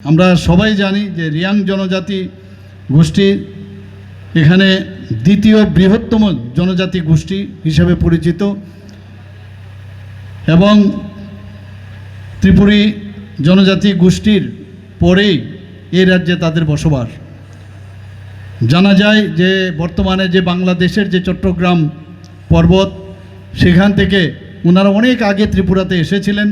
আমরা সবাই জানি যে রিয়াং জনজাতি গোষ্ঠী এখানে দ্বিতীয় বৃহত্তম জনজাতি গোষ্ঠী হিসেবে পরিচিত এবং ত্রিপুরী জনজাতি গোষ্ঠীর পরেই এই রাজ্যে তাদের বসবাস। জানা যায় যে বর্তমানে যে বাংলাদেশের যে চট্টগ্রাম পর্বত সেখান থেকে ওনারা অনেক আগে ত্রিপুরাতে এসেছিলেন।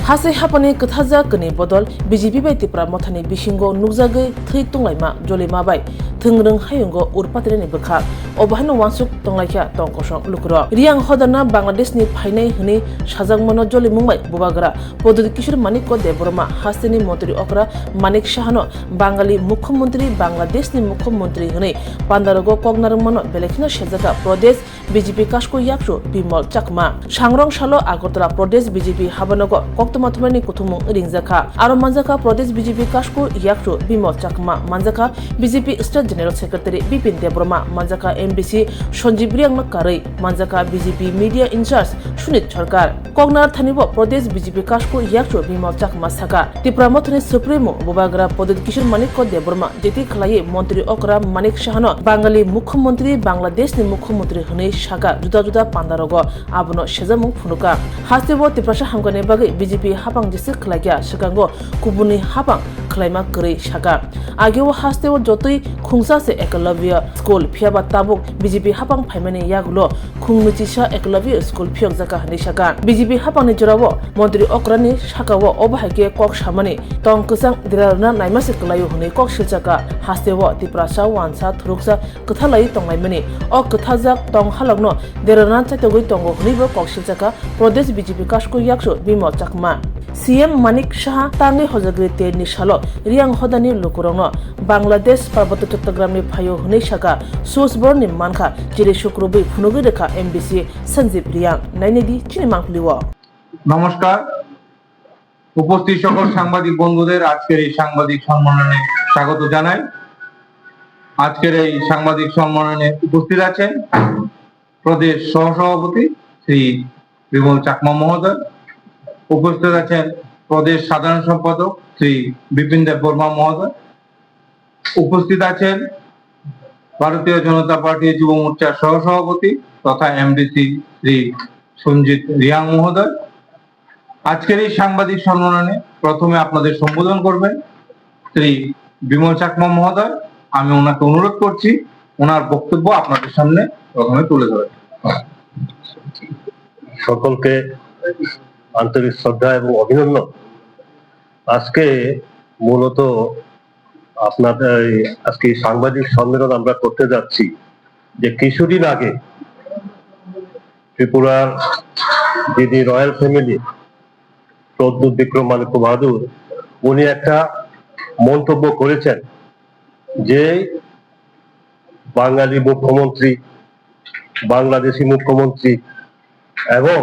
হাসে হাপানি কথাজা কনি বদল বিজেপি বাই ত্রিপুরা মথানি বিশিঙ্গো নুকজাগৈ थै तंलायमा जलिमा बाय थोंग्रों हायुंगो उरपात्रेनि बखा अबहायनो वानसुक तंलायखा तंकसं लुकुरो रियां हदाना बांग्लादेशनि फाइनाय हनि साजांमनो जलिमुंबाय बुबाग्रा पद्धति किशोर मानिक को देबरमा हास्तेनि मंत्री अकरा मानिक शाहनो बांगाली मुख्यमंत्री बांग्लादेशनि मुख्यमंत्री हनि पान्दारगो कगनारमनो बेलेखिनो सेजाका प्रदेश बीजेपी काशको याकसु बिमल चाकमा सांग्रं सालो आगरतला प्रदेश बीजेपी हाबानगो कक्तमाथुमानि कुथुमुं रिंजाखा आरो मानजाका प्रदेश बीजेपी काशको याकसु बिमल चाकमा मानजाका BJP state general secretary Bipin Debbarma मानजाका एमबीसी संजीव रियांग कारै मानजाका BJP media incharge Sunit Sarkar कगनार थानिबो प्रदेश बीजेपी काशको याकसु बिमल चाकमा साका त्रिपुरा मथनि सुप्रीमो बुबाग्रा पद्धति किशोर मानिक को देबरमा जेति खलायै मंत्री अकरा मानिक शाहनो बांगाली मुख्यमंत्री बांग्लादेशनि मुख्यमंत्री हनै साका जुदा जुदा पान्दारगो आबनो सेजामुं फुनुका हास्तेबो त्रिपुरा हामगानि बागै बीजेपी हाबां जिसे खलायग्या सिगांगो कुबुनि हाबां खलायमा गरै साका आगेव हास्तेबो जतै खुंसासे एकलव्य स्कुल फियाबा ताबुक बीजेपी हाबां फाइमानि यागुलो खुंमिचिसा एकलव्य स्कुल फियक जाका हनै साका बीजेपी हाबांनि जरावो मंत्री अकरानि साकावो अबाहायके कक सामानि तं कसां दिरारना नायमासे खलायो हनै कक सिलचाका हास्तेबो त्रिपुरा सा वानसा थुरुकसा कथालाय तंलायमानि अ कथाजाक तं हालगनो देरारना चाइतगै तंगो हनैबो कक सिलचाका प्रदेश बीजेपी काशको याकसु बिमल चाकमा सीएम मानिक शाह तांगै हजग्रे ते निशालो रियां हदानि लुकुरंनो बांग्लादेश पार्वत्य चट्टग्रामनि फायो हनै साका सुसबर्ननि मानखा जेरै शुक्रबै फुनुगै रेखा एमबीसी संजीव रियां नाइनेदि चिनि मांखलिओ। নমস্কার, উপস্থিত সকল সাংবাদিক বন্ধুদের আজকের এই সাংবাদিক সম্মেলনে স্বাগত জানাই। আজকের এই সাংবাদিক সম্মেলনে উপস্থিত আছেন প্রদেশ সহসভাপতি শ্রী বিমল চাকমা মহোদয়, উপস্থিত আছেন প্রদেশ সাধারণ সম্পাদক শ্রী বিপিন দেববর্মা মহোদয়, উপস্থিত আছেন ভারতীয় জনতা পার্টি যুব মোর্চার সহসভাপতি তথা এমডিসি শ্রী সঞ্জিত রিয়াং মহোদয়। আজকের এই সাংবাদিক সম্মেলনে প্রথমে আপনাদের সম্বোধন করবেন শ্রী বিমল চাকমা মহোদয়। আমি ওনাকে অনুরোধ করছি ওনার বক্তব্য আপনাদের সামনে প্রথমে তুলে ধরেন। সকলকে আন্তরিক শ্রদ্ধা এবং অভিনন্দন। আজকে মূলত আপনাদের আজকে সাংবাদিক সম্মেলন আমরা করতে যাচ্ছি যে কিছুদিন আগে ত্রিপুরার যিনি রয়্যাল ফ্যামিলি প্রদ্যুৎ বিক্রম মালিক বাহাদুর উনি একটা মন্তব্য করেছেন যে বাঙালি মুখ্যমন্ত্রী, বাংলাদেশি মুখ্যমন্ত্রী এবং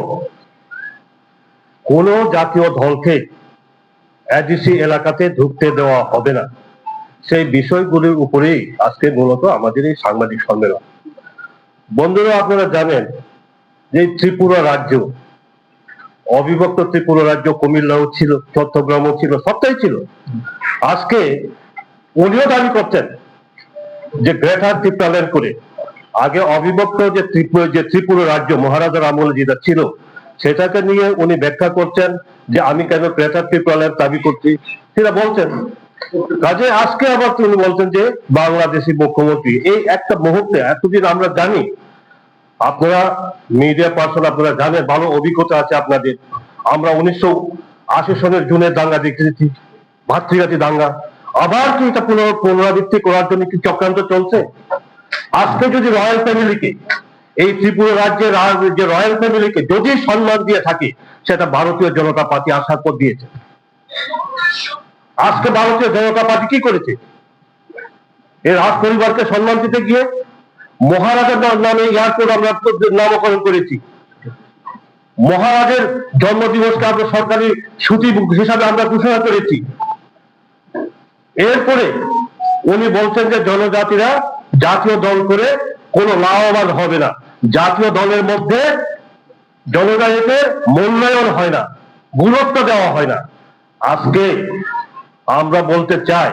কোন জাতীয় দলকে এডিসি এলাকাতে ঢুকতে দেওয়া হবে না, সেই বিষয়গুলির উপরেই আজকে মূলত আমাদের এই সাংবাদিক সম্মেলন। বন্ধুরা, আপনারা জানেন যে ত্রিপুরা রাজ্য, অবিভক্ত ত্রিপুরা রাজ্য, কুমিল্লাও ছিল, চট্টগ্রামও ছিল, সবটাই ছিল। আজকে উনিও দাবি করছেন যে গ্রেটার ত্রিপুরাল্যান্ড করে আগে অবিভক্ত যে ত্রিপুরা রাজ্য মহারাজার আমলে যেটা ছিল সেটাকে নিয়ে উনি ব্যাখ্যা করছেন যে আমি কেন গ্রেটার ত্রিপুরাল্যান্ড দাবি করছি সেটা বলছেন। কাজে আজকে আবার তিনি বলছেন যে বাংলাদেশি মুখ্যমন্ত্রী। এই একটা মুহূর্তে এতদিন আমরা জানি, আপনারা মিডিয়া পার্সন, আপনারা জানেন, ভালো অভিজ্ঞতা আছে আপনাদের। আমরা 1980 সনের জুনের দাঙ্গা দেখেছি, ভাতৃঘাতী দাঙ্গা। আবার কি এটা পুনরাবৃত্তি করার জন্য কি চক্রান্ত চলছে? আজকে যদি রয়্যাল ফ্যামিলিকে, এই ত্রিপুরা রাজ্যের যে রয়্যাল ফ্যামিলিকে যদি সম্মান দিয়ে থাকে, সেটা ভারতীয় জনতা পার্টি আসার পর দিয়েছে। আজকে ভারতীয় জনতা পার্টি কি করেছে? এই রাজ পরিবারকে সম্মান দিতে গিয়ে মহারাজার নামে এয়ারপোর্ট আমরা নামকরণ করেছি। মহারাজের জন্মদিবসকে আমরা সরকারি ছুটি হিসাবে আমরা ঘোষণা করেছি। এরপরে উনি বলছেন যে জনজাতিরা জাতীয় দল করে কোনো লাভবান হবে না, জাতীয় দলের মধ্যে জনজাতিদের মূল্যায়ন হয় না, গুরুত্ব দেওয়া হয় না। আজকে আমরা বলতে চাই,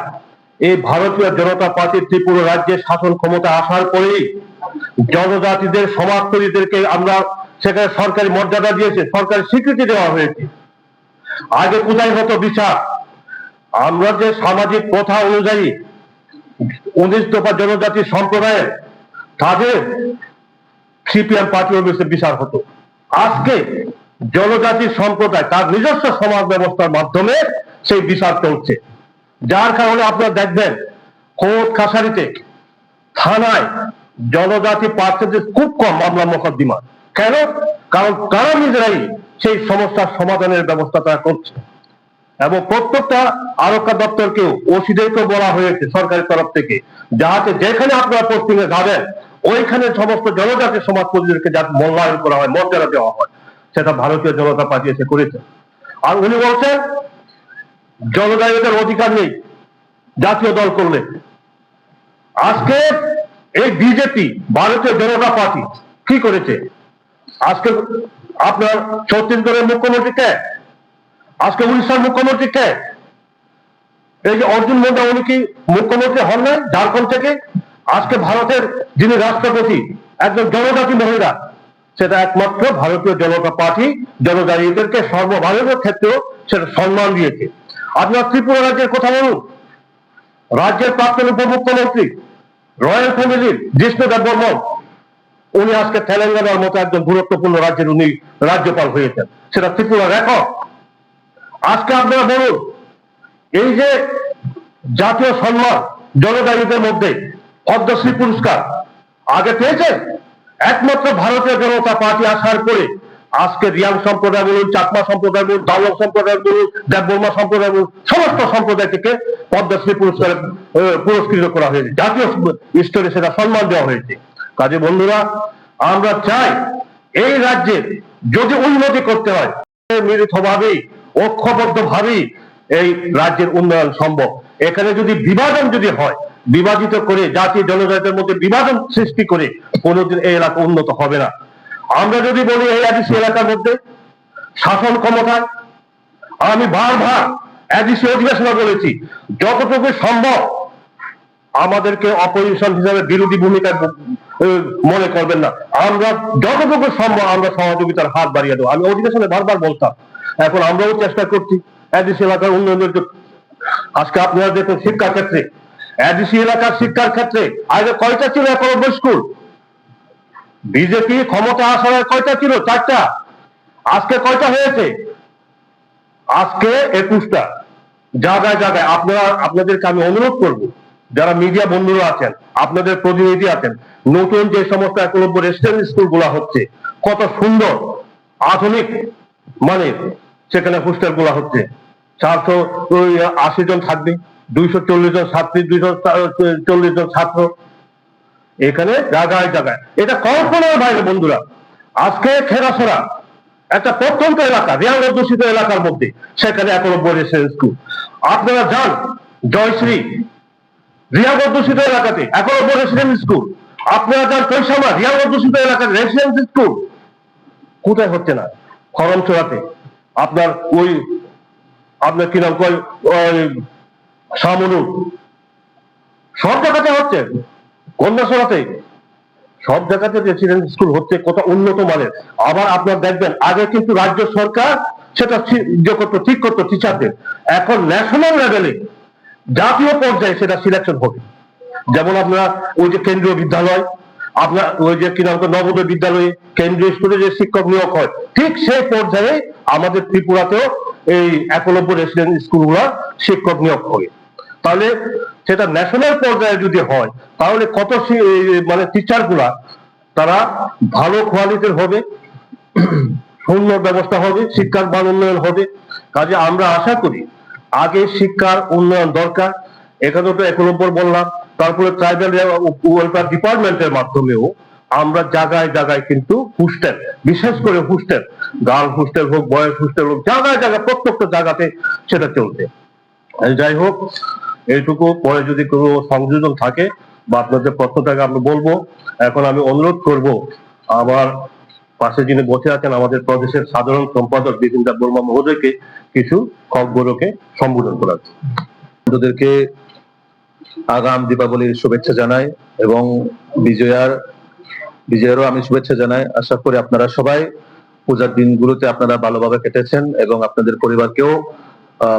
এই ভারতীয় জনতা পার্টি ত্রিপুরা রাজ্যে শাসন ক্ষমতা আসার পরেই জনজাতিদের সমাজতলীদেরকে আমরা সেখানে সরকারি মর্যাদা দিয়েছে, সরকারি স্বীকৃতি দেওয়া হয়েছে। আগে কোথায় হতো বিচার? আমরা যে সামাজিক প্রথা অনুযায়ী 19 দফা জনজাতি সম্প্রদায়ের তাদের সিপিএম পার্টি অফিসে বিচার হতো। আজকে জনজাতি সম্প্রদায় তার নিজস্ব সমাজ ব্যবস্থার মাধ্যমে সেই বিচার চলছে, যার কারণে আপনারা দেখবেন কোর্ট কাছারিতে থানায় জনজাতি পার্সেন্টেজ খুব কম মামলা মোকদ্দমা। কেন? কারণ তারা নিজেরাই সেই সমস্যার সমাধানের ব্যবস্থা তারা করছে। এবং প্রত্যেকটা আরক্ষা দপ্তরকেও ওসিদেরকেও বলা হয়েছে সরকারের তরফ থেকে, যাতে যেখানে আপনারা পোস্টিং এ যাবেন ওইখানে সমস্ত জনজাতি সমাজ প্রতিনিধিদেরকে যাতে মূল্যায়ন করা হয়, মর্যাদা দেওয়া হয়, সেটা ভারতীয় জনতা পার্টি এসে করেছে। আর উনি বলছেন জনজাতিদের অধিকার নেই জাতীয় দল করলে। আজকে এই বিজেপি ভারতীয় জনতা পার্টি কি করেছে? আজকে আপনার ছত্তিশগড়ের মুখ্যমন্ত্রী কে? আজকে উড়িষ্যার মুখ্যমন্ত্রী কে? এই যে অর্জুন মুন্ডা, উনি কি মুখ্যমন্ত্রী হন নাই ঝাড়খণ্ড থেকে? আজকে ভারতের যিনি রাষ্ট্রপতি একজন জনজাতি মহিলা, সেটা একমাত্র ভারতীয় জনতা পার্টি জনজাতিদেরকে সর্বভারতীয় ক্ষেত্রেও সেটা সম্মান দিয়েছে। আপনার ত্রিপুরা রাজ্যের কথা বলুন, রাজ্যের প্রাক্তন উপমুখ্যমন্ত্রী রয়্যাল ফ্যামিলির জিষ্ণু দেববর্মন, উনি আজকে তেলেঙ্গানার মতো একজন গুরুত্বপূর্ণ রাজ্যের উনি রাজ্যপাল হয়েছেন, সেটা ত্রিপুরা রেকর্ড। আজকে আপনারা বলুন, এই যে জাতীয় সম্মান জনজাতিদের মধ্যে পদ্মশ্রী পুরস্কার আগে পেয়েছেন একমাত্র ভারতীয় জনতা পার্টি আসার পরে। আজকে রিয়াং সম্প্রদায় বলুন, চাকমা সম্প্রদায় বলুন, দাওয়াং সম্প্রদায় বলুন, দেববর্মা সম্প্রদায় বলুন, সমস্ত সম্প্রদায় থেকে পদ্মশ্রী পুরস্কারে পুরস্কৃত করা হয়েছে, জাতীয় স্তরে সেটা সম্মান দেওয়া হয়েছে। কাজে বন্ধুরা, আমরা চাই এই রাজ্যের যদি উন্নতি করতে হয় মিলিতভাবেই ঐক্যবদ্ধভাবেই এই রাজ্যের উন্নয়ন সম্ভব। এখানে যদি বিভাজন যদি হয়, বিভাজিত করে জাতি জনজাতির মধ্যে বিভাজন সৃষ্টি করে কোনোদিন এই এলাকা উন্নত হবে না। আমরা যদি বলি এই এডিসি এলাকার মধ্যে শাসন ক্ষমতায়, আমি বারবার এডিসি অধিবেশনে বলেছি যতটুকু সম্ভব আমাদেরকে অপোজিশন হিসাবে বিরোধী ভূমিকা মনে করবেন না, আমরা যতটুকু সম্ভব আমরা সহযোগিতার হাত বাড়িয়ে দেবো। আমি অধিবেশনে বারবার বলতাম, এখন আমরাও চেষ্টা করছি এডিসি এলাকার উন্নয়নের জন্য। আজকে আপনারা দেখুন শিক্ষা ক্ষেত্রে, এডিসি এলাকার শিক্ষার ক্ষেত্রে আগে কয়টা ছিল একলব্য স্কুল? বিজেপি ক্ষমতা আসার কয়টা ছিল? 4টা। আজকে কয়টা হয়েছে? আজকে 21টা। জায়গায় জায়গায় আপনাদেরকে আমি অনুরোধ করব, যারা মিডিয়া বন্ধুরা আছেন, আপনাদের প্রতিনিধি আছেন, নতুন যে সমস্ত একলব্য রেসিডেন্সিয়াল স্কুলগুলো হচ্ছে, কত সুন্দর আধুনিক মানে সেখানে হোস্টেল গুলা হচ্ছে। 480 জন থাকবে, 240 জন ছাত্রী, 240 জন ছাত্র, এখানে জায়গায় জায়গায়। এটা কল্পনার বাইরে বন্ধুরা। আজকে খেরাছড়া একটা প্রত্যন্ত এলাকা, রিয়াং অধ্যুষিত এলাকার মধ্যে, সেখানে একলব্য রেসিডেন্সিয়াল স্কুল। আপনারা যান জয়শ্রী, রিয়াং অধ্যুষিত এলাকাতে একলব্য রেসিডেন্সিয়াল স্কুল। আপনারা যান কৈশামা, রিয়াং অধ্যুষিত এলাকার রেসিডেন্সিয়াল স্কুল। কোথায় হচ্ছে না? খরমচড়াতে আপনার ওই আপনার কি নাম কয় শামনুর, সব জায়গাতে হচ্ছে, কন্যাছড়াতে সব জায়গাতে রেসিডেন্সিয়াল স্কুল হচ্ছে, কত উন্নত মানের। আবার আপনার দেখবেন আগে কিন্তু রাজ্য সরকার সেটা ঠিক করতো টিচারদের, এখন ন্যাশনাল লেভেলে জাতীয় পর্যায়ে সেটা সিলেকশন হবে। যেমন আপনারা ওই যে কেন্দ্রীয় বিদ্যালয়, আপনার ওই যে কি নাম নবোদয় বিদ্যালয়ে কেন্দ্রীয় স্কুলে যে শিক্ষক নিয়োগ হয়, ঠিক সেই পর্যায়ে আমাদের ত্রিপুরাতেও এই একলব্য রেসিডেন্সিয়াল স্কুলগুলো শিক্ষক নিয়োগ হবে। তাহলে সেটা ন্যাশনাল পর্যায়ে যদি হয়, তাহলে কত মানে টিচার গুলা তারা ভালো কোয়ালিটির হবে, সুন্দর ব্যবস্থা হবে, শিক্ষার মান উন্নয়ন হবে। কাজে আমরা আশা করি আগে শিক্ষার উন্নয়ন দরকার। এখানে তো একলব্য বললাম, তারপরে ট্রাইবাল ওয়েলফেয়ার ডিপার্টমেন্টের মাধ্যমেও আমরা জায়গায় জায়গায় কিন্তু হোস্টেল, বিশেষ করে হোস্টেল, গার্ল হোস্টেল হোক, বয়েজ হোস্টেল হোক, জায়গায় জায়গায় প্রত্যেকটা জায়গাতে সেটা চলছে। যাই হোক, এইটুকু পরে যদি কোনো সংযোজন থাকে বা আপনাদের পক্ষ থেকে আমি বলবো। এখন আমি অনুরোধ করব আমার পাশে যিনি বসে আছেন আমাদের প্রদেশের সাধারণ সম্পাদক বিপিন দেববর্মা মহোদয়কে কিছু খবরকে সম্বোধন করার। বন্ধুদেরকে আগাম দীপাবলির শুভেচ্ছা জানাই এবং বিজয়েরও আমি শুভেচ্ছা জানাই। আশা করি আপনারা সবাই পূজার দিনগুলোতে আপনারা ভালোভাবে কেটেছেন এবং আপনাদের পরিবারকেও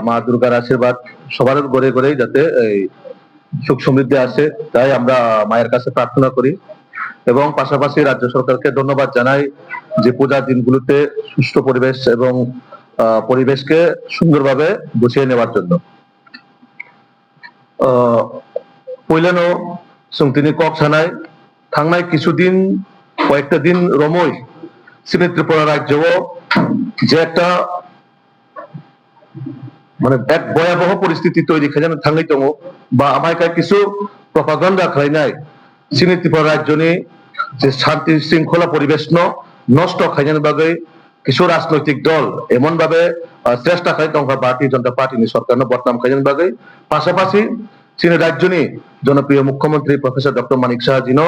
মা দুর্গার আশীর্বাদ সবার ঘরে ঘরেই যাতে এই সুখ সমৃদ্ধি আসে, তাই আমরা মায়ের কাছে প্রার্থনা করি এবং পাশাপাশি রাজ্য সরকারকে ধন্যবাদ জানাই যে পূজার দিনগুলোতে সুষ্ঠু পরিবেশ এবং পরিবেশকে সুন্দরভাবে গুছিয়ে নেওয়ার জন্য। পইলানো তিনি কক ছানায় থাংনায় কিছুদিন কয়েকটা দিন রমই সিনে ত্রিপুরা রাজ্য যে একটা মানে এক ভয়াবহ পরিস্থিতি তৈরি খাইজানো থাঙ্গাই দङ বা আমায় কিছু প্রপাগান্ডা খাইনায় সিনে ত্রিপুরা রাজ্য নিয়ে যে শান্তি শৃঙ্খলা পরিবেশ নষ্ট খাইজানো বাগে কিছু রাজনৈতিক দল এমন ভাবে চেষ্টা খাই দङ ভারতীয় জনতা পার্টি সরকার বদনাম খাইজানো বাগে পাশাপাশি চীন রাজ্য নিয়ে জনপ্রিয় মুখ্যমন্ত্রী প্রফেসর ডক্টর মানিক সাহাজিনো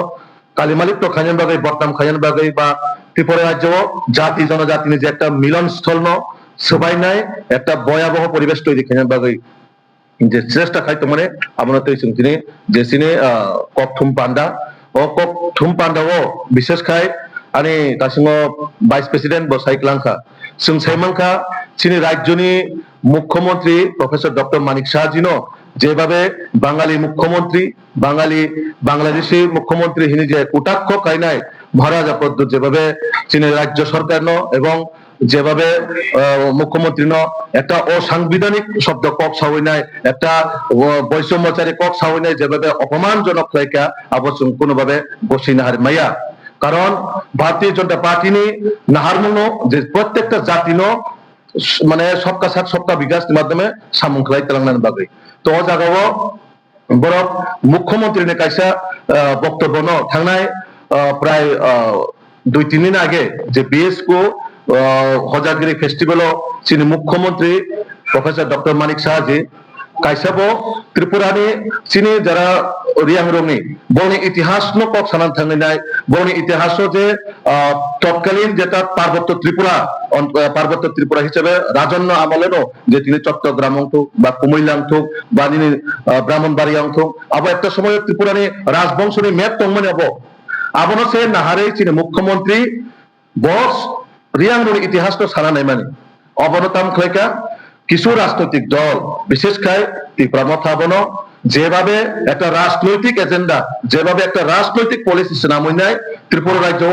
কালিমালিপ্ত খাইজানো বাগে বদনাম খাইজানো বাগে বা ত্রিপুরা রাজ্য জাতি জনজাতি যে একটা মিলন স্থল সবাই নাই একটা ভয়াবহ পরিবেশ তৈরি খাইজানো বাগে যে চেষ্টা খাইতো মানে আমরা তো তিনি যে সিনে ককথুম পান্ডা ও ককথুম পান্ডা ও বিশেষ খাই আনি তাসিংহ ভাইস প্রেসিডেন্ট বসাই ক্লাংখা जों সাইমাংখা চীন রাজ্যনি মুখ্যমন্ত্রী প্রফেসর ডক্টর মানিক সাহাজিনো যেভাবে বাঙালি মুখ্যমন্ত্রী বাংলাদেশি মুখ্যমন্ত্রী হিনি যে কুটাক্ষ কাইনায় মহারাজা পদ্ধতি যেভাবে চীনের রাজ্য সরকার এবং যেভাবে মুখ্যমন্ত্রী একটা অসাংবিধানিক শব্দ কক সাউইনায় একটা বৈষম্যচারী কক সাউইনায় যেভাবে অপমানজনক লেখা আবশ্যক কোনোভাবে বসি নাহার মাইয়া কারণ ভারতীয় জনতা পার্টি নি নাহারমুন যে প্রত্যেকটা জাতি মানে সবকা সাথ সবকা বিকাশ মাধ্যমে সামুখলাই তেলেঙ্গানা বাগে তো জায়গাও বড় মুখ্যমন্ত্রী কাইসা বক্তব্য থাংনায় প্রায় 2-3 দিন আগে যে বিএসকো হজাগিরি ফেস্টিভ্যাল চীন মুখ্যমন্ত্রী প্রফেসর ডক্টর মানিক সাহাজি কাইসাবো ত্রিপুরানি চীনে যারা রিয়াং রংনি বনি ইতিহাস কক সানান থাংনাय বনি ইতিহাস যে তৎকালীন যেটা পার্বত্য ত্রিপুরা হিসেবে রাজন্য আমলেনো যে তিনি চট্টগ্রাম অংশ বা কুমিল্লা অংশ বা তিনি ব্রাহ্মণবাড়িয়া অংশ আবার একটা সময় ত্রিপুরানি রাজবংশনি মেপ তংমানে আবনো সে নাহারে চীনে মুখ্যমন্ত্রী বস রিয়াং রং ইতিহাস সানা নাই মানে অবনতাম খৈকা কিছু রাজনৈতিক দল বিশেষ করে ত্রিপুরা মথাবন যেভাবে একটা রাজনৈতিক এজেন্ডা যেভাবে একটা রাজনৈতিক পলিসি নামই ত্রিপুরা রাজ্য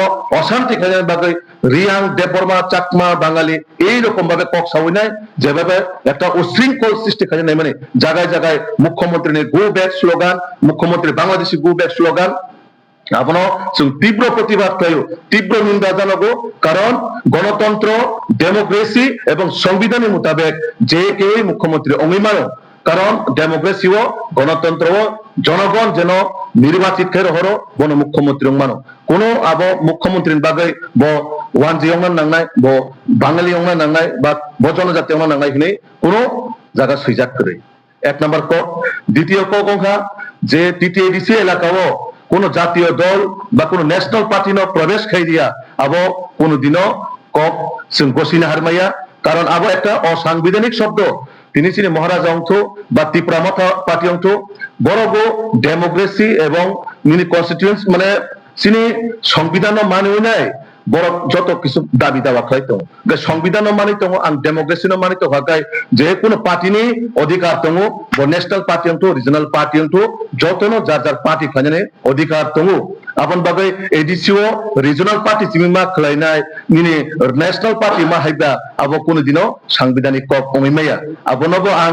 অশান্তি খাইজানো বাগে রিয়াং দেববর্মা চাকমা বাঙালি এইরকম ভাবে কক সাউই নাই যেভাবে একটা উশৃঙ্খল সৃষ্টি খাইজানো মানে জায়গায় জায়গায় মুখ্যমন্ত্রী গো ব্যাক স্লোগান মুখ্যমন্ত্রী বাংলাদেশি গো ব্যাক স্লোগান আপনো তীব্র প্রতিবাদ করেও তীব্র নিন্দা জানাবো কারণ গণতন্ত্র ডেমোক্রেসি এবং সংবিধানের মোতাবেক যে কেউই মুখ্যমন্ত্রী অঙ্গীমানো কারণ ডেমোক্রেসি ও গণতন্ত্র ও জনগণ যেন নির্বাচিত হরো বন মুখ্যমন্ত্রী মানো কোন আব মুখ্যমন্ত্রীর বাগে ব ওয়ানজি অঙ্গন নাংনায় ব বাঙালি অঙ্গন নাংনায় বা জনজাতি অঙ্গন নাংনায় হিনে কোনো জায়গা সুইজাক করে এক নম্বর ক দ্বিতীয় ক সংখ্যা যে টিটিএডিসি এলাকাও কোন জাতীয় দল বা কোন ন্যাশনাল পার্টি প্রবেশ খাই দিয়া আব কোনদিনও কক গসিনা হারমাইয়া কারণ আব একটা অসাংবিধানিক শব্দ তিনি ছিলেন মহারাজা অংশ বা ত্রিপুরা মথা পার্টি অংশ বড় ডেমোক্রেসি এবং মিনি কনস্টিটিউয়েন্স মানে তিনি সংবিধান মানি নাই বড় যত কিছু দাবি দাওয়া খাইতো সংবিধান মানিত আং ডেমোক্রেসি মানিত হাকায় যে কোনো পার্টি নি অধিকার দङ ন্যাশনাল পার্টি অংশ রিজনাল পার্টি অংশ যতনো যার যার পার্টি খাইনে অধিকার দङ আপন ভাবে এডিসিও রিজনাল পার্টি চিমিমা খলাইনায় নিনি ন্যাশনাল পার্টি মা হাইবা আবো কোনদিনও সাংবিধানিক কক কমিমাইয়া আবনবো আং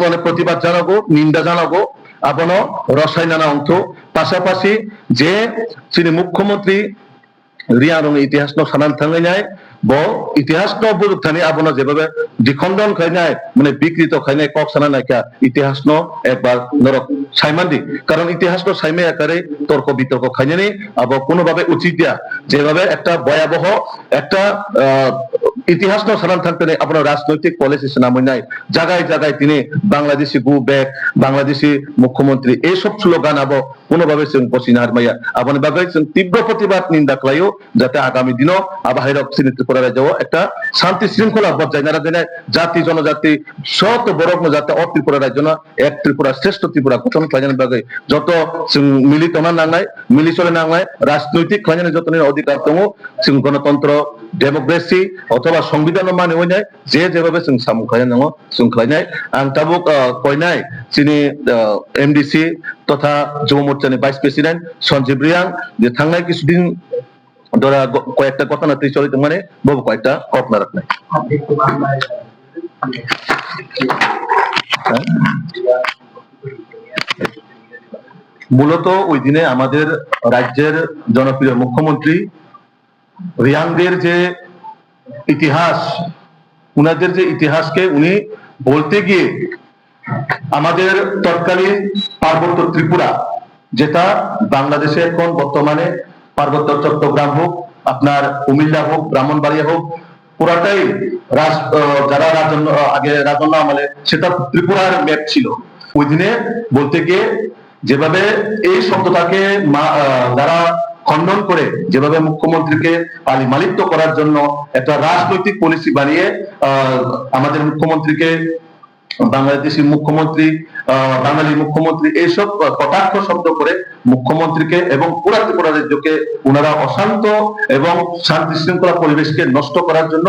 মানে প্রতিবাদ জানাবো নিন্দা জানাবো আপনো রসায়নানা অংশ পাশাপাশি যে তিনি মুখ্যমন্ত্রী রিয়া রং ইতিহাস সানান থাঙ্গাই ব ইতিহাস বুঝুক থানি আপনা যেভাবে দ্বিখণ্ডন খাইনাই মানে বিকৃত খাইনাই কক সানা নাইকা ইতিহাস একবার নরক সাইমান্দি কারণ ইতিহাস সাইমে আকারে তর্ক বিতর্ক খাইনি আব কোনোভাবে উচিত দিয়া যেভাবে একটা ভয়াবহ একটা ইতিহাস সারান থাকতে নেই আপনার রাজনৈতিক পলিসি নামই নাই জায়গায় জায়গায় তিনি বাংলাদেশি গু ব্যাক বাংলাদেশি মুখ্যমন্ত্রী এইসব স্লোগান আবো কোনোভাবে পসিনার মাইয়া আপনি বাগে তীব্র প্রতিবাদ নিন্দা করাইও যাতে আগামী দিনও আবাহিরক ত্রিপুরা রাজ্য একটা শান্তি শৃঙ্খলা বজায় না রাখে জাতি জনজাতি শত বরক যাতে ত্রিপুরা রাজ্য না এক ত্রিপুরা শ্রেষ্ঠ ত্রিপুরা গঠন খাজানের বাগে যত মিলিত না নাংনায় মিলি চলে নাংনায় রাজনৈতিক খাজানের যত অধিকার দङ গণতন্ত্র ডেমোক্রেসি অথবা সংবিধান মানে হই নাই যেভাবে সামু খাজান দङ খাইनाय आं ताबुक कयनाय चिनि एमडीसी तथा যুব মোর্চাनि ভাইস প্রেসিডেন্ট সঞ্জীব রিয়াং যে থাংনাय কিছুদিন ধরা কয়েকটা ঘটনা চলিত মানে বহু কয়েকটা ঘটনা রাখনায় মূলত ওই দিনে আমাদের রাজ্যের জনপ্রিয় মুখ্যমন্ত্রী রিয়াংদের যে ইতিহাস উনাদের যে ইতিহাসকে উনি বলতে গিয়ে আমাদের তৎকালীন পার্বত্য ত্রিপুরা যেটা বাংলাদেশে এখন বর্তমানে পার্বত্য চট্টগ্রাম হোক আপনার কুমিল্লা হোক ব্রাহ্মণবাড়িয়া হোক পুরাটাই যারা আগে রাজন্য আমলে সেটা ত্রিপুরার ম্যাপ ছিল ওই দিনে বলতে গিয়ে যেভাবে এই শব্দটাকে যারা খণ্ডন করে যেভাবে মুখ্যমন্ত্রীকে মালিত্ব করার জন্য একটা রাজনৈতিক পলিসি বানিয়ে আমাদের মুখ্যমন্ত্রীকে বাংলাদেশি মুখ্যমন্ত্রী বাঙালি মুখ্যমন্ত্রী এইসব কটাক্ষ শব্দ করে মুখ্যমন্ত্রীকে এবং পুরা ত্রিপুরা রাজ্যকে ওনারা অশান্ত এবং শান্তি শৃঙ্খলা পরিবেশকে নষ্ট করার জন্য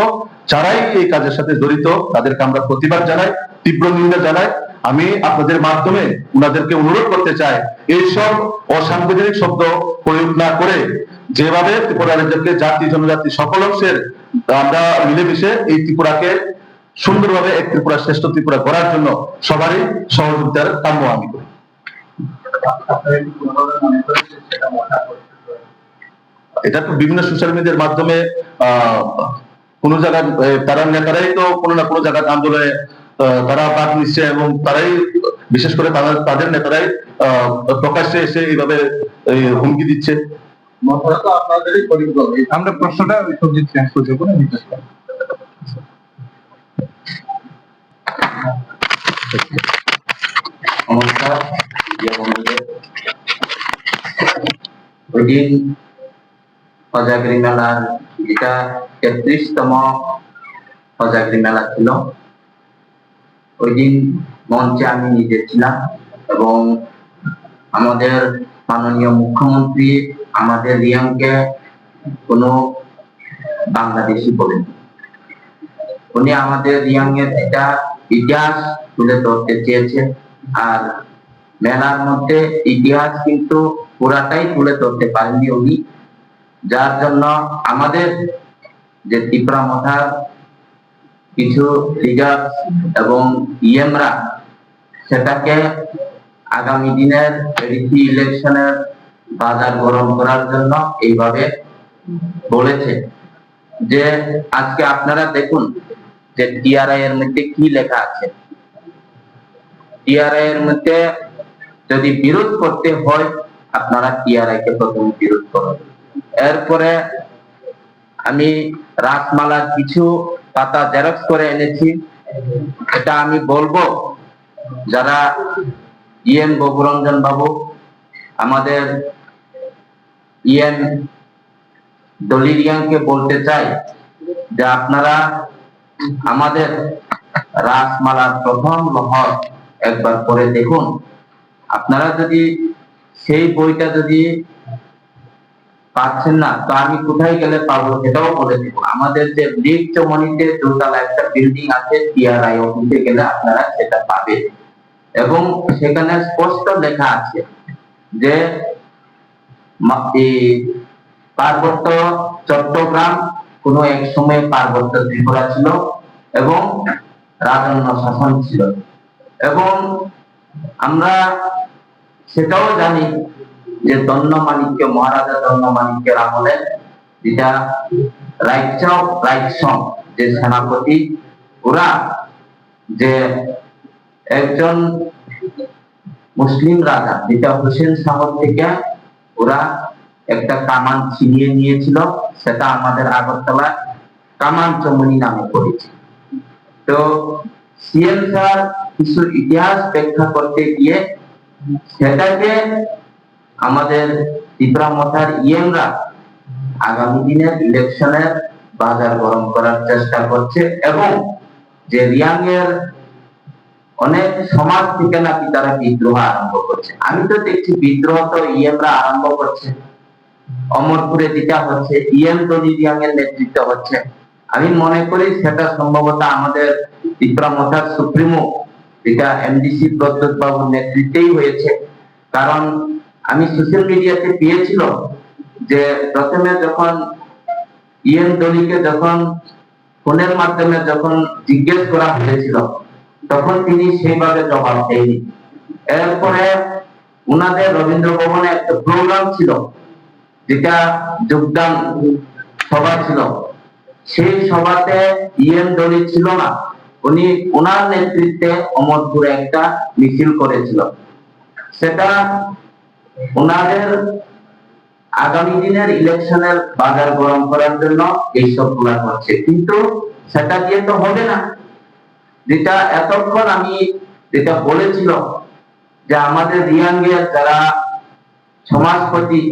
যারাই এই কাজের সাথে জড়িত তাদেরকে আমরা প্রতিবাদ জানাই তীব্র নিন্দা জানাই আমি আপনাদের মাধ্যমে ওনাদেরকে অনুরোধ করতে চাই এইসব অসাংবিধানিক শব্দ প্রয়োগ না করে যেভাবে ত্রিপুরা রাজ্যকে জাতি জনজাতি সকল অংশের আমরা মিলেমিশে এই ত্রিপুরাকে সুন্দরভাবে এক ত্রিপুরা শ্রেষ্ঠ ত্রিপুরা করার জন্য সবারই সহযোগিতার কাম্য আমি করি এটা তো বিভিন্ন সোশ্যাল মিডিয়ার মাধ্যমে কোন জায়গায় তারা নেতারাই তো কোনো না কোনো জায়গায় আন্দোলনে তারা ভাগ নিচ্ছে এবং তারাই বিশেষ করে তাদের নেতারাই প্রকাশ্যে এসে এইভাবে হুমকি দিচ্ছে আমরা প্রশ্নটা সবজিৎ চেঞ্জ করতে পারি নমস্কার ওই দিন সজাগরি মেলার যেটা ৩৩তম সজাগরি মেলা ছিল ওই দিন মঞ্চে আমি নিজে ছিলাম এবং আমাদের মাননীয় মুখ্যমন্ত্রী আমাদের রিয়াংকে কোনো বাংলাদেশি বলেন উনি আমাদের রিয়াংয়ের একটা ইতিহাস তুলে ধরতে চেয়েছে আর মেলার মধ্যে ইতিহাস কিন্তু পুরাটাই তুলে ধরতে পারেননি উনি যার জন্য আমাদের যে ত্রিপুরা মথার কিছু লিডার এবং ইএমরা সেটাকে আগামী দিনের এডিসি ইলেকশনের বাজার গরম করার জন্য এইভাবে বলেছে যে আজকে আপনারা দেখুন যে টিআরআই এর মধ্যে কি লেখা আছে টিআরআই এর মধ্যে যদি বিরোধ করতে হয় আপনারা টিআরআই কে প্রথমে বিরোধ করুন এরপরে আমি রাসমালার কিছু পাতা জেরক্স করে এনেছি এটা আমি বলবো যারা ইএম ববুরঞ্জন বাবু আমাদের ইএম দলিরিয়াংকে বলতে চাই যে আপনারা আমাদের রাসমালার প্রথম লহর একবার পরে দেখুন আপনারা যদি সেই বইটা যদি পাচ্ছেন না তো আমি কোথায় গেলে পাবো সেটাও বলে দেবো আমাদের যে লিগ চমনিতে দোতলা একটা বিল্ডিং আছে টিআরআই অফিসে গেলে আপনারা সেটা পাবেন এবং সেখানে স্পষ্ট লেখা আছে যে পার্বত্য চট্টগ্রাম কোনো এক সময় পার্বত্য ত্রিপুরা ছিল এবং রাজন্য শাসন ছিল এবং আমরা সেটাও জানি যে দন্ডমাণিক্য মহারাজা দন্ডমাণিক্যের আমলে যেটা রাইটসং যে সেনাপতি ওরা যে একজন মুসলিম রাজা যেটা হোসেন সাহর থেকে ওরা একটা কামান ছিনিয়ে নিয়েছিল সেটা আমাদের আগরতলা কামান চমনি নামে পরিচিত। তো সিএম স্যার কিছু ইতিহাস ব্যাখ্যা করতে গিয়ে সেটাকে আমাদের ত্রিপুরা মথার ইএমরা আগামী দিনের ইলেকশনের বাজার গরম করার চেষ্টা করছে এবং যে রিয়াং এর অনেক সমাজ থেকে নাকি তারা বিদ্রোহ আরম্ভ করছে। আমি তো দেখছি বিদ্রোহ তো ইএমরা আরম্ভ করছে, অমরপুরে যেটা হচ্ছে ইএম টনি রিয়াং এর নেতৃত্ব হচ্ছে। আমি মনে করি সেটা সম্ভবত আমাদের ত্রিপুরা মথার সুপ্রিমো যেটা এমডিসি প্রদ্যোৎ বাবুর নেতৃত্বেই হয়েছে। কারণ আমি সোশ্যাল মিডিয়াতে পেয়েছিল যে প্রথমে যখন ইএম টনিকে যখন ফোনের মাধ্যমে যখন জিজ্ঞেস করা হয়েছিল তখন তিনি সেইভাবে জবাব দেয়নি। এরপরে উনাদের রবীন্দ্র ভবনে একটা প্রোগ্রাম ছিল যেটা যোগদান সভা ছিল, সেই সভাতে ইএম দলি ছিল না, উনি ওনার নেতৃত্বে অমরপুরে একটা মিছিল করেছিল। সেটা ওনাদের আগামী দিনের ইলেকশনের বাজার গরম করার জন্য এইসব গুলা করছে, কিন্তু সেটা দিয়ে তো হবে না। যেটা এতক্ষণ আমি যেটা বলেছিল যে আমাদের রিয়াংয়ের যারা সমাজপতি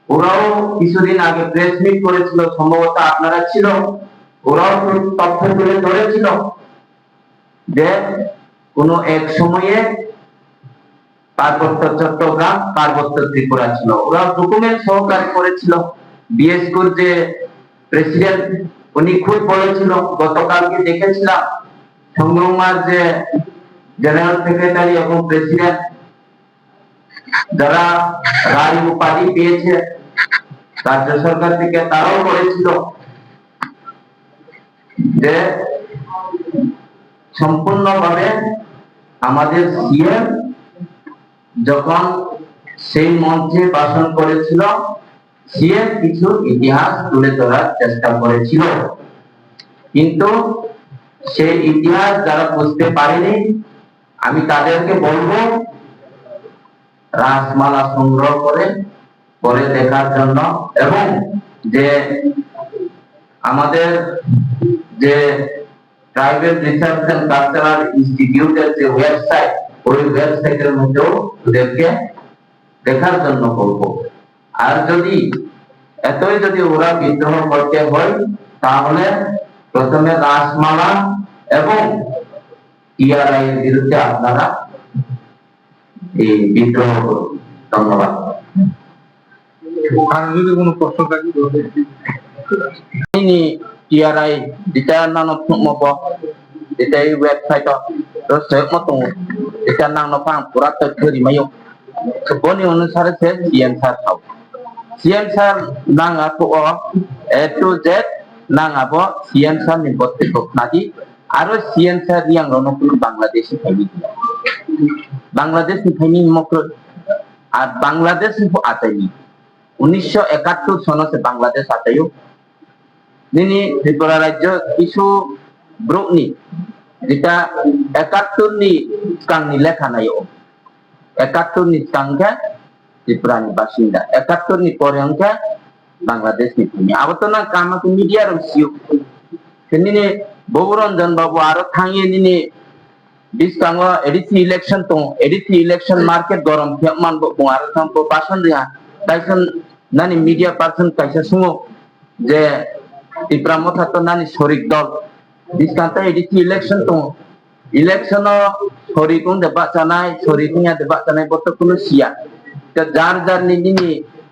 ওরাও কিছুদিন আগে প্রেস মিট করেছিল, সম্ভবত আপনারা ছিল, ওরাও তথ্য তুলে ধরেছিল যে কোন এক সময়ে পার্বত্য চট্টগ্রাম পার্বত্য ত্রিপুরা ছিল। ওরা ডকুমেন্ট সহকারে করেছিল। বিএসকুর যে প্রেসিডেন্ট উনি খুব বলেছিল, গতকালকে দেখেছিলাম সংগ্রামার যে জেনারেল সেক্রেটারি এবং প্রেসিডেন্ট যারা রায় উপাধি পেয়েছে রাজ্য সরকার থেকে, তারাও বলেছিল যে সম্পূর্ণভাবে আমাদের সিএম যখন সেই মঞ্চে ভাষণ করেছিল সিএম কিছু ইতিহাস তুলে ধরার চেষ্টা করেছিল, কিন্তু সেই ইতিহাস যারা বুঝতে পারেনি আমি তাদেরকে বলবো রাসমালা সংগ্রহ করে পরে দেখার জন্য, এবং যে আমাদের যে প্রাইভেট রিসার্চ এন্ড কালচারাল ইনস্টিটিউটের যে ওয়েবসাইট, ওই ওয়েবসাইটের মধ্যেও ওদেরকে দেখার জন্য বলবো। আর যদি এতই যদি ওরা বিদ্রোহ করতে হয় তাহলে প্রথমে রাসমালা এবং টিআরআই এর বিরুদ্ধে আপনারা এই বিদ্রোহ করুন। ধন্যবাদ। আর যদি কোনো প্রশ্ন থাকে ini TRI dita nang no mo po dita i website to se mo tung dita nang no pang pura to thuri mayo so boni anusare se CM sir thau CM sir nang apo A to Z nang abo CM sir ni botte ko nadi aro CM sir yang no pun Bangladeshi thai Bangladesh ni thai ni mokro আর বাংলাদেশ আতাইনি 1971 সনে বাংলাদেশ আতাইও নিনি ত্রিপুরা রাজ্য কিছু ব্রুকনি যেটা 71 নি কাংনি লেখা নাই 71 নি কাংকে ত্রিপুরানি বাসিন্দা 71 নি পরে অংকে বাংলাদেশ নি তুমি আবতনা কামা কো মিডিয়া রসিও নিনি ববরঞ্জন বাবু আরো থাঙিয়ে নিনি ডিসকাঙ্গ এডিসি ইলেকশন তো এডিসি ইলেকশন মার্কেট গরম ফেমান বো আর থাম্পো পাশন দিয়া তাইসন নানি মিডিয়া পারসন কাইসা সুমো যে ত্রিপুরা মথা তো নানি শরিক দল ডিসকান্তা এডিসি ইলেকশন তো ইলেকশন শরিকুন দেবা জানাই শরিকুনিয়া দেবা জানাই বত কোন সিয়া তে যার যার নিনি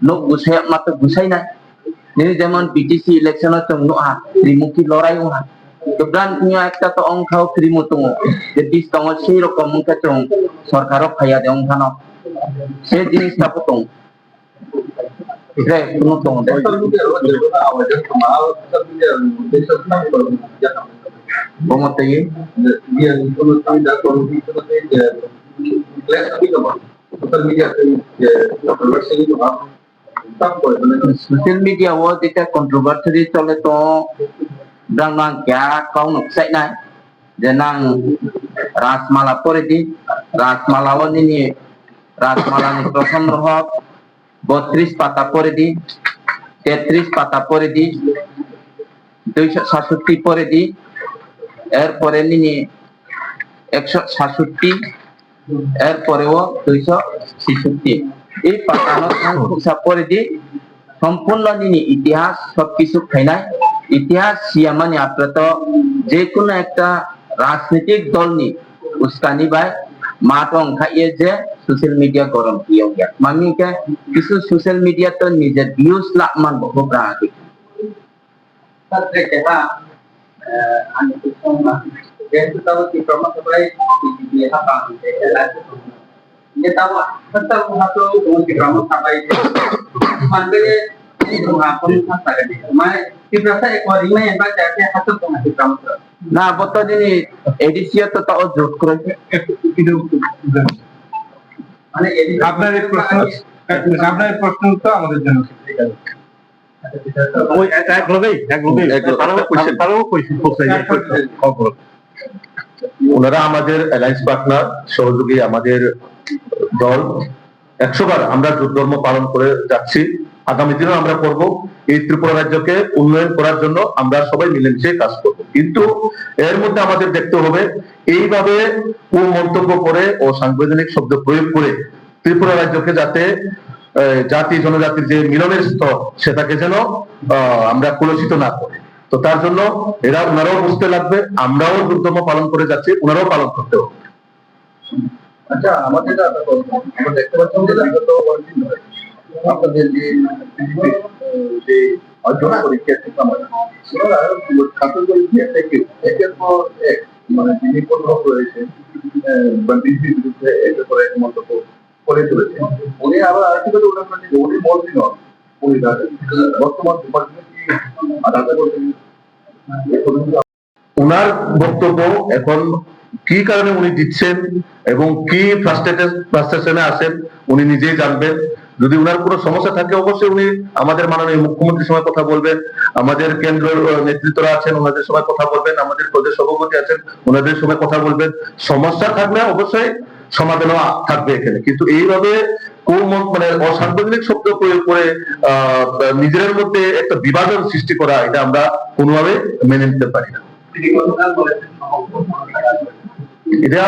লোক গুছাই মাত্র গুছাই না নিনি যেমন বিটিসি ইলেকশন তো নোহা ত্রিমুখী লড়াই ওহা Kebetulan punya একটা তো অংশও ত্রিমুতং যে ডিসকাউন্ট সেই রকম ক্ষেত্রে সরকারও খাইয়া দেন খানো সেই জিনিসটা পতং এটা কোনো তো বমতই সোশ্যাল মিডিয়া ও যেটা কন্ট্রোভার্সি চলে তো đang mang kia kau nuk sai nai jenang rasmala pore di rasmala ini rasmala ni prothom rohok 32 পাতা pore di 33 পাতা pore di 267 পরে দি এরপরে নিনি 167 এরপরেও 266 এই পাতানো সংখ্যা পরে দি সম্পূর্ণ নিনি ইতিহাস সবকিছু ফাইনাল ইতিহাস সিয়া মানে আপনারা তো যে কোনো একটা রাজনৈতিক দল নি উস্কানি বাই মাটং খাইয়ে যে সোশ্যাল মিডিয়া গরম কিয়া গিয়া মামিকে কিছু সোশ্যাল মিডিয়া তো নিজের ভিউজ লামান বহু রাখি তাতে কেনা আমি তো না যেহেতু তাও কি প্রমাণ করে দিয়ে হাতা দিতে লাগে ये तब सत्तर हाथो उनके ग्रामों सबाई मानते हैं ये अपन खाता है मैं कि प्रसा एक बार में एक बार जाके हाथो को हाथो काम कर ना बता देनी एडिसिया तो ताऊ जोड़ कर মানে আপনার এই প্রশ্ন তো আমাদের জন্য ঠিক আছে ওই এক লোকেই তারাও কোয়েশ্চেন করছে ওনারা আমাদের অ্যালায়েন্স পার্টনার সহযোগী আমাদের দল 100 বার আমরা ধর্ম পালন করে যাচ্ছি আগামী দিনেও আমরা করব এই ত্রিপুরা রাজ্যকে উন্নয়ন করার জন্য আমরা সবাই মিলেমিশে কাজ করব কিন্তু এর মধ্যে আমাদের দেখতে হবে এইভাবে মন্তব্য করে ও সাংবিধানিক শব্দ প্রয়োগ করে ত্রিপুরা রাজ্যকে যাতে জাতি জনজাতির যে মিলনের স্তর সেটাকে যেন আমরা কলুষিত না করি তো তার জন্য ওনারাও বুঝতে লাগবে আমরাও ধর্ম পালন করে যাচ্ছি ওনারাও পালন করতে হবে আচ্ছা আমাদের আমরা দেখতে পাচ্ছি যে বিগত কয়েকদিন ধরে আপনাদের যে অর্জনা পরীক্ষা থেকে আমাদের ছাত্রদের থেকে একের পর এক মানে যিনি প্রভাব রয়েছে বা বিজেপির বিরুদ্ধে একের পর এক মন্তব্য করে চলেছে উনি আবার আরেকটি কথা উল্লেখ করেছেন যে উনি মন্ত্রী নন উনি বর্তমান ডিপার্টমেন্ট কি আলাদা করতে ওনার বক্তব্য এখন কি কারণে উনি দিচ্ছেন এবং কি ফ্রাস্ট্রেশনে আছেন উনি নিজেই জানবেন যদি উনার কোনো সমস্যা থাকে অবশ্যই উনি আমাদের মাননীয় মুখ্যমন্ত্রীর সময় কথা বলবেন আমাদের কেন্দ্র নেতৃত্বরা আছেন ওনাদের সময় কথা বলবেন আমাদের প্রদেশ সভাপতি আছেন ওনাদের সময় কথা বলবেন সমস্যা থাকলে অবশ্যই সমাধানও থাকবে এখানে কিন্তু এইভাবে মানে অসাংবিধানিক শব্দ প্রয়োগ করে নিজেদের মধ্যে একটা বিভাজন সৃষ্টি করা এটা আমরা কোনোভাবে মেনে নিতে পারি না এটা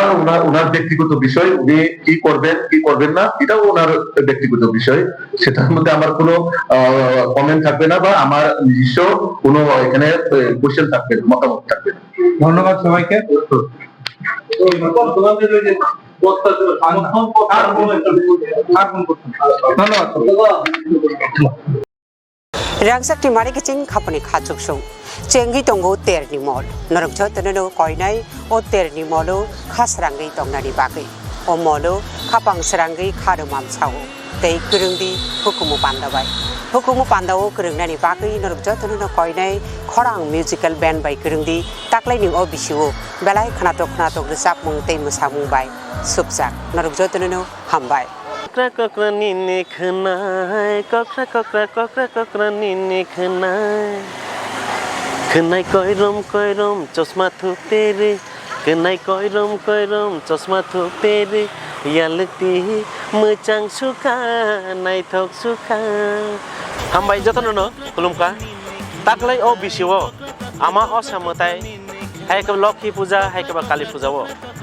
ওনার ব্যক্তিগত বিষয় উনি কি করবেন কি করবেন না এটাও ওনার ব্যক্তিগত বিষয় সেটার মধ্যে আমার কোনো কমেন্ট থাকবে না বা আমার নিজস্ব কোনো এখানে কোশ্চেন থাকবে না মতামত থাকবে না ধন্যবাদ সবাইকে Rangsak ti mari kicing khapani khachuk sung chengi tongo ter ni mol norok jho tono koinai o ter ni molo khasrangai tongnani bagai o molo khapang srangai kharumam chawo tei kurungdi hukumu pandawo kurungnani bagai norok jho tono koinai khorang musical band bai kurungdi taklai ning o bisiwo belai khanatok resap mung tei musamung bai subjak norok jho tono hambai Kokra nini khenai kokra nini khenai khenai koirom chosma thupere khenai koirom chosma thupere yalti muchang sukha nai thok sukha hambai jotono kulumka taklai o bisiwo ama osamotai hai ka lokhi puja hai ka kali puja wo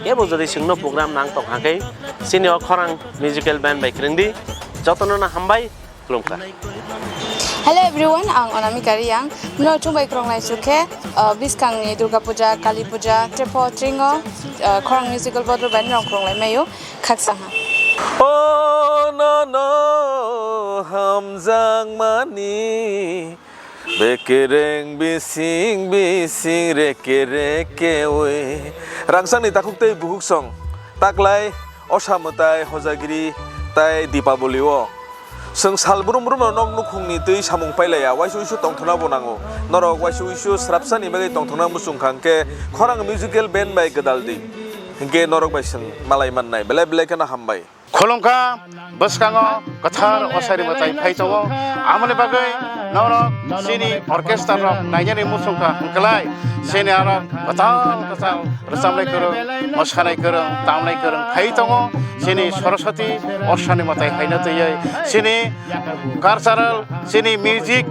ebo jodi singno program nang tok hakai senior khorang musical band by krindi jotono na hambai kulumka Hello everyone, ang Anamika Riyang. Mula chumbai krong lai sukhe biskang ni Durga Puja, Kali Puja, Trepo Tringo, khorang musical bottle band rong krong lai mayo khaksang ha. Oh no hamjang mani bekereng bising reke we rangsang ni takuk tei buhuk song taklai osamutai hojagiri tai dipaboli o seng salbrum no nok nukhung ni tei samung pailaya waisu tongthona bonango norok waisu srapsani bagai tongthona musung khangke khorang musical band bai gadaldi hingke norok bai seng malai mannai belai kana hambai Kolomka baskango kathar osari matai phaitongo amane bagai norok sini orchestra rok naijani musungka hangklai sini arok katal rasamlai kurung moskanai kurung tamlai kurung phaitongo sini Saraswati Oshani matai haina tayai sini cultural sini music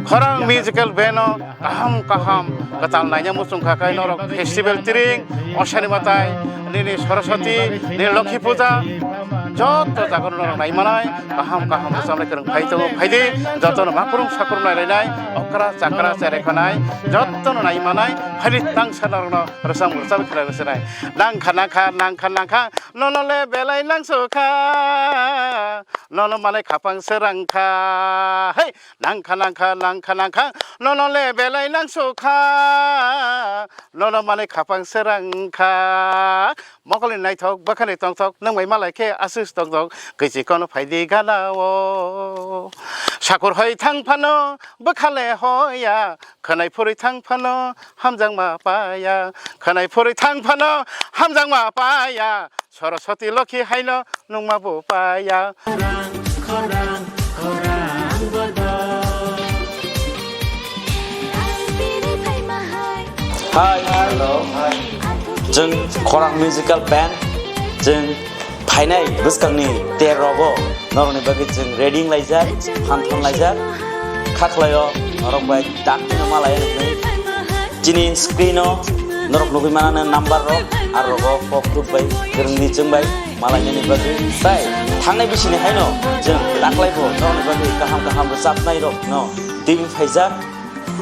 khorang musical band kaham katal nanya musung kakai norok festival tiring Oshani matai nini Saraswati nini Lokhi Puja joto jagon norok nai manai kaham samne kereng phaito phaidi joto no makurung sakurung nai nai okra chakra chere khanai joto no nai manai phaidi tang sanar no rasam rasam khara besenai nang kha nono le belai nang sokha nono mane khapang serangkha hey nang kha nono le belai nang sokha nono mane khapang serangkha mokoli nai thok bakhani tong thok nang mai malai khe asus tong thok kisi kono phaidi galao sakur hoi thang phano bakhale hoya khanai phuri thang phano hamjang ma paya khanai phuri thang phano hamjang ma paya Saraswati Lokhi haino nungma bo paya Hi, hello. Jeng Khorang musical band jeng phainai buskangni terobo noroni bagi jeng reading laijak hanthon laijak khaklayo norok bai dakno malaya nei jini screeno norok nugi manana number ro arogo pokru bai gerngni jeng bai malanya ni bagi sai thangnai bisini haino jeng daklaibo noroni bagi kaham sapnai ro no tim phaijak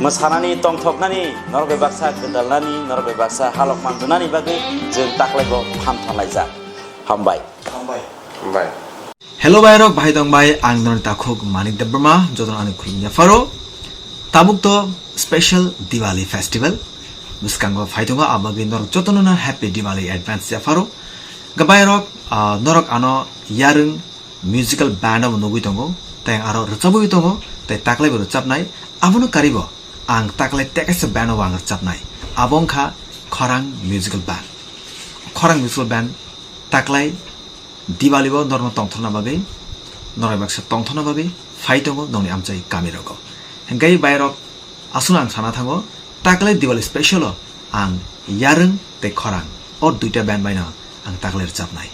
mosanani tongthoknani norbe baksa gedalnani norbe baksa halok manjunani bagi jeng taklaibo hamthon laijak hambai Hello Bayrok Bahidong Bai ang non takhuk Manik Debrma jodon ani khulnya faro tabuk to special Diwali festival buskango phaitonga abagi norok jotonona happy Diwali advance ya faro gabayrok norok ano yarung musical band of nugui tongo teng aro rchabu tongo te taklai bo rchapnai abono karibo ang taklai tekes band of ang rchapnai abongkha Khorang musical band taklai Diwali bo norno tongthona bagai norai baksa tongthona bagai phaitongo nongni amchai kamirogo hengkai bayrok asuna ang sana thango taklai Diwali special ang yarung te Khorang or duita band baina ang taklai rchapnai